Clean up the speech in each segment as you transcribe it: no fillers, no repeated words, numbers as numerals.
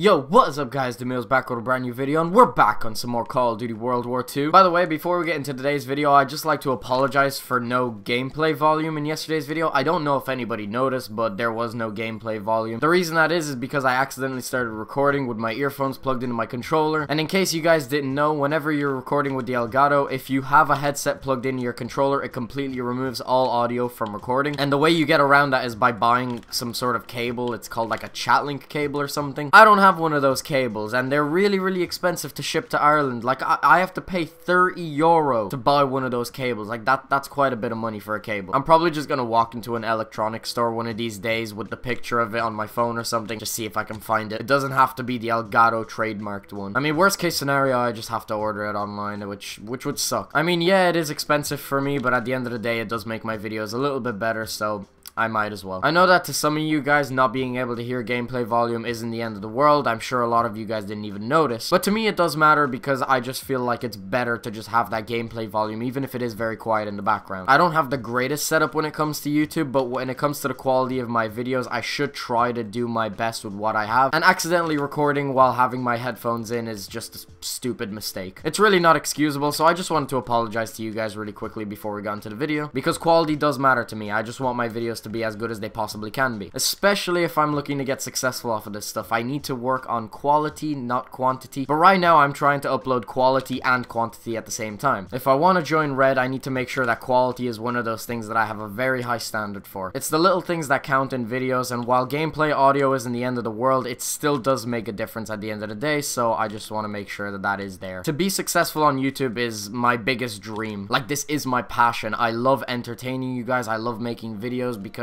Yo, what is up guys, Dimeo's back with a brand new video, and we're back on some more Call of Duty World War II. By the way, before we get into today's video, I'd just like to apologize for no gameplay volume in yesterday's video. I don't know if anybody noticed, but there was no gameplay volume. The reason that is because I accidentally started recording with my earphones plugged into my controller, and in case you guys didn't know, whenever you're recording with the Elgato, if you have a headset plugged into your controller, it completely removes all audio from recording, and the way you get around that is by buying some sort of cable. It's called like a chat link cable or something. I don't have one of those cables, and they're really expensive to ship to Ireland. Like I have to pay €30 to buy one of those cables. Like that's quite a bit of money for a cable. I'm probably just gonna walk into an electronics store one of these days with the picture of it on my phone or something, just see if I can find it. It doesn't have to be the Elgato trademarked one. I mean, worst case scenario, I just have to order it online, which would suck. I mean, yeah, it is expensive for me, but at the end of the day, it does make my videos a little bit better, so I might as well. I know that to some of you guys, not being able to hear gameplay volume isn't the end of the world. I'm sure a lot of you guys didn't even notice. But to me, it does matter because I just feel like it's better to just have that gameplay volume, even if it is very quiet in the background. I don't have the greatest setup when it comes to YouTube, but when it comes to the quality of my videos, I should try to do my best with what I have. And accidentally recording while having my headphones in is just a stupid mistake. It's really not excusable, so I just wanted to apologize to you guys really quickly before we got into the video, because quality does matter to me. I just want my videos to be as good as they possibly can be, especially if I'm looking to get successful off of this stuff. I need to work on quality, not quantity, but right now I'm trying to upload quality and quantity at the same time. If I want to join Red, I need to make sure that quality is one of those things that I have a very high standard for. It's the little things that count in videos, and while gameplay audio isn't the end of the world, it still does make a difference at the end of the day, so I just want to make sure that that is there. To be successful on YouTube is my biggest dream. Like, this is my passion. I love entertaining you guys. I love making videos because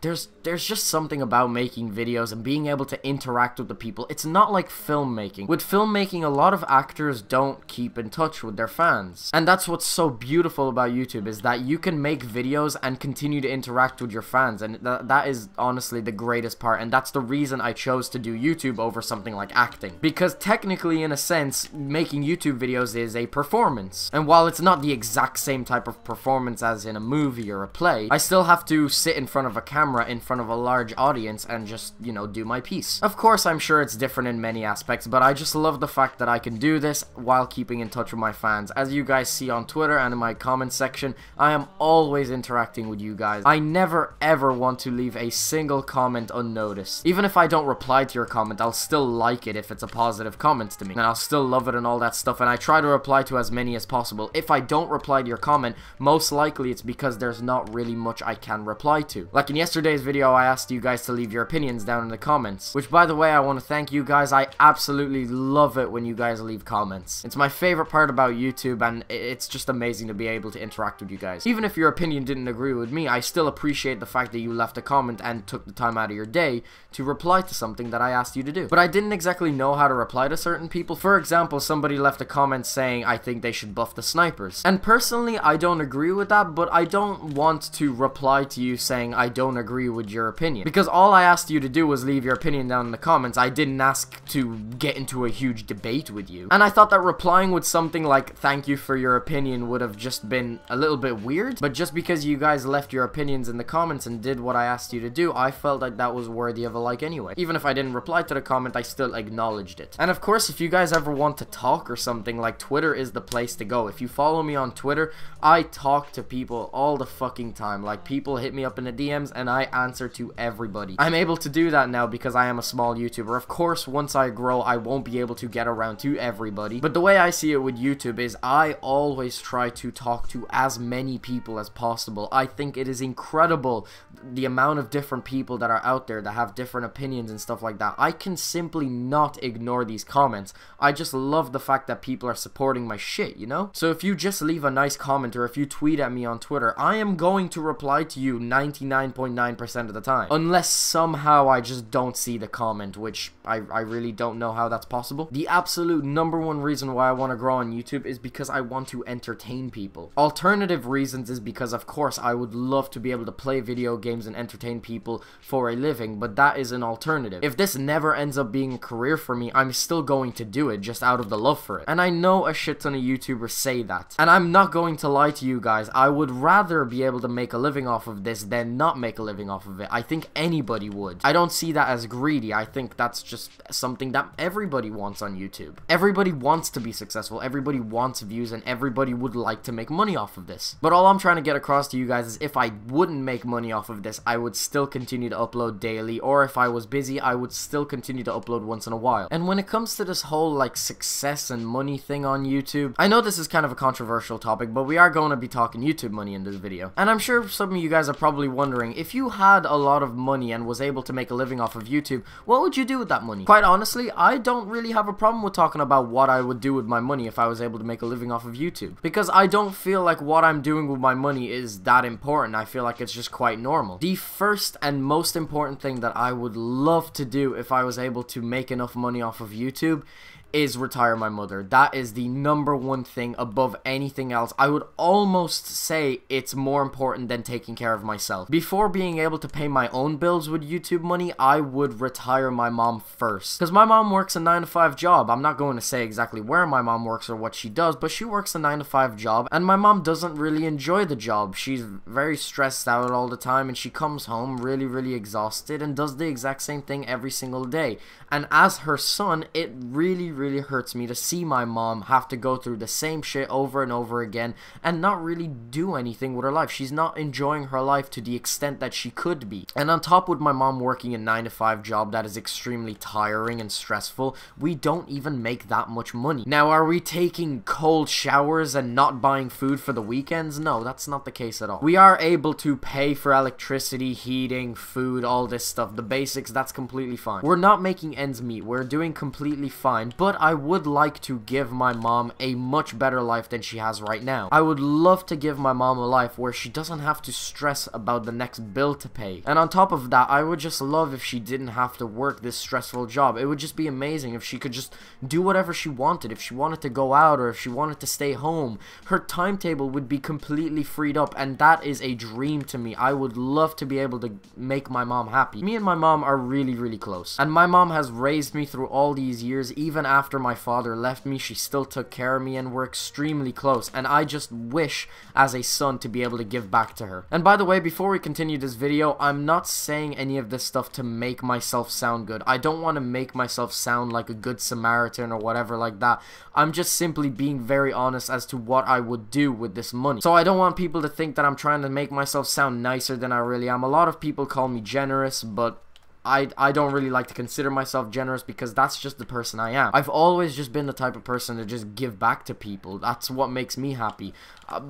there's just something about making videos and being able to interact with the people. It's not like filmmaking. With filmmaking, a lot of actors don't keep in touch with their fans. And that's what's so beautiful about YouTube, is that you can make videos and continue to interact with your fans. And that is honestly the greatest part. And that's the reason I chose to do YouTube over something like acting. Because technically, in a sense, making YouTube videos is a performance. And while it's not the exact same type of performance as in a movie or a play, I still have to sit in front of a camera in front of a large audience and just, you know, do my piece. Of course, I'm sure it's different in many aspects, but I just love the fact that I can do this while keeping in touch with my fans. As you guys see on Twitter and in my comment section, I am always interacting with you guys. I never ever want to leave a single comment unnoticed. Even if I don't reply to your comment, I'll still like it if it's a positive comment to me, and I'll still love it and all that stuff, and I try to reply to as many as possible. If I don't reply to your comment, most likely it's because there's not really much I can reply to. Like in yesterday's video, I asked you guys to leave your opinions down in the comments, which, by the way, I want to thank you guys. I absolutely love it when you guys leave comments. It's my favorite part about YouTube, and it's just amazing to be able to interact with you guys. Even if your opinion didn't agree with me, I still appreciate the fact that you left a comment and took the time out of your day to reply to something that I asked you to do. But I didn't exactly know how to reply to certain people. For example, somebody left a comment saying I think they should buff the snipers, and personally I don't agree with that, but I don't want to reply to you saying I don't agree with your opinion, because all I asked you to do was leave your opinion down in the comments. I didn't ask to get into a huge debate with you, and I thought that replying with something like thank you for your opinion would have just been a little bit weird. But just because you guys left your opinions in the comments and did what I asked you to do, I felt like that was worthy of a like anyway. Even if I didn't reply to the comment, I still acknowledged it. And of course, if you guys ever want to talk or something, like, Twitter is the place to go. If you follow me on Twitter, I talk to people all the fucking time. Like, people hit me up in the DMs and I answer to everybody. I'm able to do that now because I am a small YouTuber. Of course, once I grow, I won't be able to get around to everybody, but the way I see it with YouTube is I always try to talk to as many people as possible. I think it is incredible the amount of different people that are out there that have different opinions and stuff like that. I can simply not ignore these comments. I just love the fact that people are supporting my shit, you know? So if you just leave a nice comment, or if you tweet at me on Twitter, I am going to reply to you 99.9% of the time, unless somehow I just don't see the comment, which I really don't know how that's possible. The absolute #1 reason why I want to grow on YouTube is because I want to entertain people. Alternative reasons is because, of course, I would love to be able to play video games and entertain people for a living, but that is an alternative. If this never ends up being a career for me, I'm still going to do it just out of the love for it. And I know a shit ton of YouTubers say that, and I'm not going to lie to you guys. I would rather be able to make a living off of this than not make a living off of it. I think anybody would. I don't see that as greedy. I think that's just something something that everybody wants on YouTube. Everybody wants to be successful, everybody wants views, and everybody would like to make money off of this. But all I'm trying to get across to you guys is if I wouldn't make money off of this, I would still continue to upload daily, or if I was busy, I would still continue to upload once in a while. And when it comes to this whole like success and money thing on YouTube, I know this is kind of a controversial topic, but we are going to be talking YouTube money in this video. And I'm sure some of you guys are probably wondering, if you had a lot of money and was able to make a living off of YouTube, what would you do with that money? Quite honestly, I don't really have a problem with talking about what I would do with my money if I was able to make a living off of YouTube, because I don't feel like what I'm doing with my money is that important. I feel like it's just quite normal. The first and most important thing that I would love to do if I was able to make enough money off of YouTube is retire my mother. That is the #1 thing above anything else. I would almost say it's more important than taking care of myself. Before being able to pay my own bills with YouTube money, I would retire my mom first. Because my mom works a 9-to-5 job. I'm not going to say exactly where my mom works or what she does, but she works a 9-to-5 job, and my mom doesn't really enjoy the job. She's very stressed out all the time, and she comes home really exhausted and does the exact same thing every single day. And as her son, it really hurts me to see my mom have to go through the same shit over and over again and not really do anything with her life. She's not enjoying her life to the extent that she could be. And on top, with my mom working a 9-to-5 job that is extremely tiring and stressful, we don't even make that much money. Now, are we taking cold showers and not buying food for the weekends? No, that's not the case at all. We are able to pay for electricity, heating, food, all this stuff, the basics. That's completely fine. We're not making ends meet. We're doing completely fine, but I would like to give my mom a much better life than she has right now. I would love to give my mom a life where she doesn't have to stress about the next bill to pay. And on top of that, I would just love if she didn't have to work this stressful job. It would just be amazing if she could just do whatever she wanted. If she wanted to go out or if she wanted to stay home, her timetable would be completely freed up, and that is a dream to me. I would love to be able to make my mom happy. Me and my mom are really close, and my mom has raised me through all these years. Even after my father left me, she still took care of me, and we're extremely close, and I just wish as a son to be able to give back to her. And by the way, before we continue this video, I'm not saying any of this stuff to make myself sound good. I don't want to make myself sound like a good Samaritan or whatever like that. I'm just simply being very honest as to what I would do with this money. So I don't want people to think that I'm trying to make myself sound nicer than I really am. A lot of people call me generous, but I don't really like to consider myself generous because that's just the person I am. I've always just been the type of person to just give back to people. That's what makes me happy.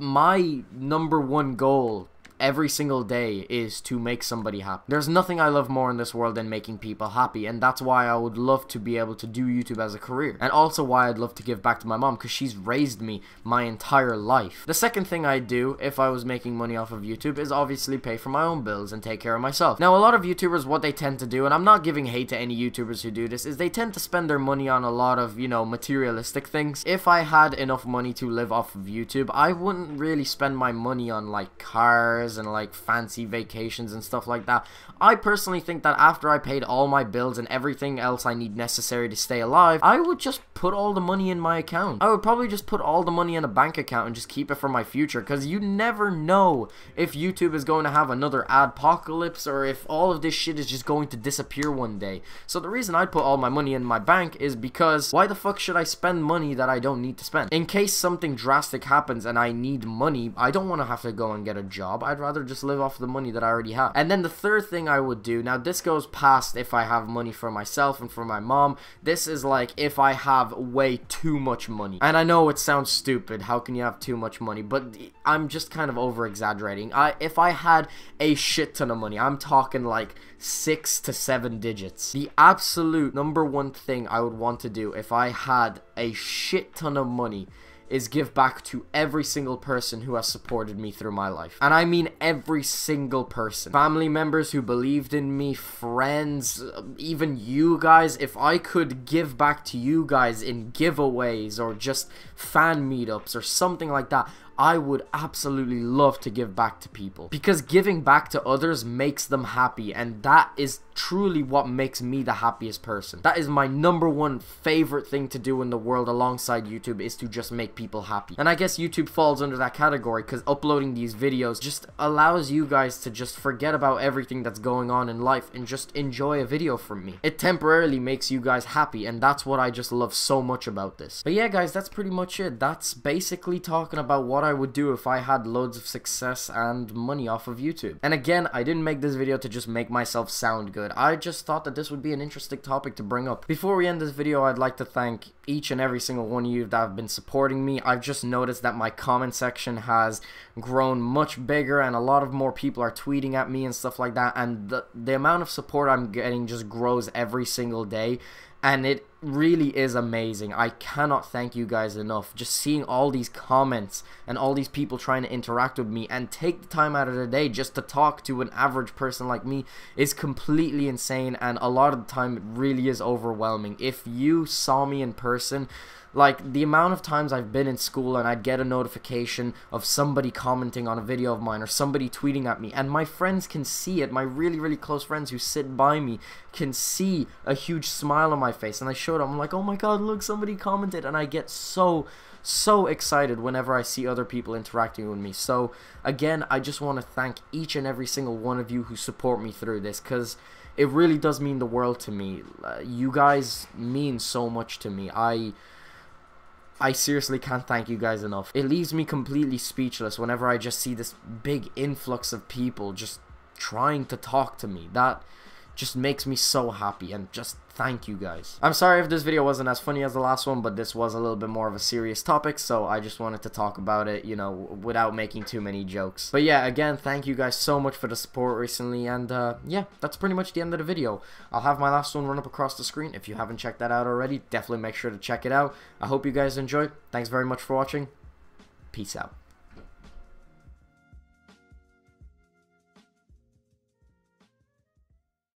My #1 goal every single day is to make somebody happy. There's nothing I love more in this world than making people happy, and that's why I would love to be able to do YouTube as a career, and also why I'd love to give back to my mom, because she's raised me my entire life. The second thing I'd do if I was making money off of YouTube is obviously pay for my own bills and take care of myself. Now, a lot of YouTubers, what they tend to do, and I'm not giving hate to any YouTubers who do this, is they tend to spend their money on a lot of, you know, materialistic things. If I had enough money to live off of YouTube, I wouldn't really spend my money on like cars and like fancy vacations and stuff like that. I personally think that after I paid all my bills and everything else I need necessary to stay alive, I would just put all the money in my account. I would probably just put all the money in a bank account and just keep it for my future, because you never know if YouTube is going to have another adpocalypse or if all of this shit is just going to disappear one day. So the reason I'd put all my money in my bank is because why the fuck should I spend money that I don't need to spend? In case something drastic happens and I need money, I don't want to have to go and get a job. I'd rather just live off the money that I already have. And then the third thing I would do, now this goes past if I have money for myself and for my mom, this is like if I have way too much money. And I know it sounds stupid, how can you have too much money, but I'm just kind of over exaggerating. If I had a shit ton of money, I'm talking like 6 to 7 digits, the absolute #1 thing I would want to do if I had a shit ton of money is give back to every single person who has supported me through my life. And I mean every single person. Family members who believed in me, friends, even you guys. If I could give back to you guys in giveaways or just fan meetups or something like that, I would absolutely love to give back to people, because giving back to others makes them happy, and that is truly what makes me the happiest person. That is my #1 favorite thing to do in the world alongside YouTube, is to just make people happy. And I guess YouTube falls under that category, because uploading these videos just allows you guys to just forget about everything that's going on in life and just enjoy a video from me. It temporarily makes you guys happy, and that's what I just love so much about this. But yeah guys, that's pretty much it. That's basically talking about what I would do if I had loads of success and money off of YouTube. And again, I didn't make this video to just make myself sound good. I just thought that this would be an interesting topic to bring up. Before we end this video, I'd like to thank each and every single one of you that have been supporting me. I've just noticed that my comment section has grown much bigger, and a lot of more people are tweeting at me and stuff like that, and the amount of support I'm getting just grows every single day. And it really is amazing. I cannot thank you guys enough. Just seeing all these comments and all these people trying to interact with me and take the time out of their day just to talk to an average person like me is completely insane, and a lot of the time it really is overwhelming. If you saw me in person, like the amount of times I've been in school and I'd get a notification of somebody commenting on a video of mine or somebody tweeting at me, and my friends can see it, my really close friends who sit by me can see a huge smile on my face, and I show them, I'm like, oh my god, look, somebody commented, and I get so excited whenever I see other people interacting with me. So again, I just want to thank each and every single one of you who support me through this, because it really does mean the world to me. You guys mean so much to me. I seriously can't thank you guys enough. It leaves me completely speechless whenever I just see this big influx of people just trying to talk to me. That just makes me so happy, and just thank you guys. I'm sorry if this video wasn't as funny as the last one, but this was a little bit more of a serious topic, so I just wanted to talk about it, you know, without making too many jokes. But yeah, again, thank you guys so much for the support recently, and yeah, that's pretty much the end of the video. I'll have my last one run up across the screen. If you haven't checked that out already, definitely make sure to check it out. I hope you guys enjoyed. Thanks very much for watching. Peace out.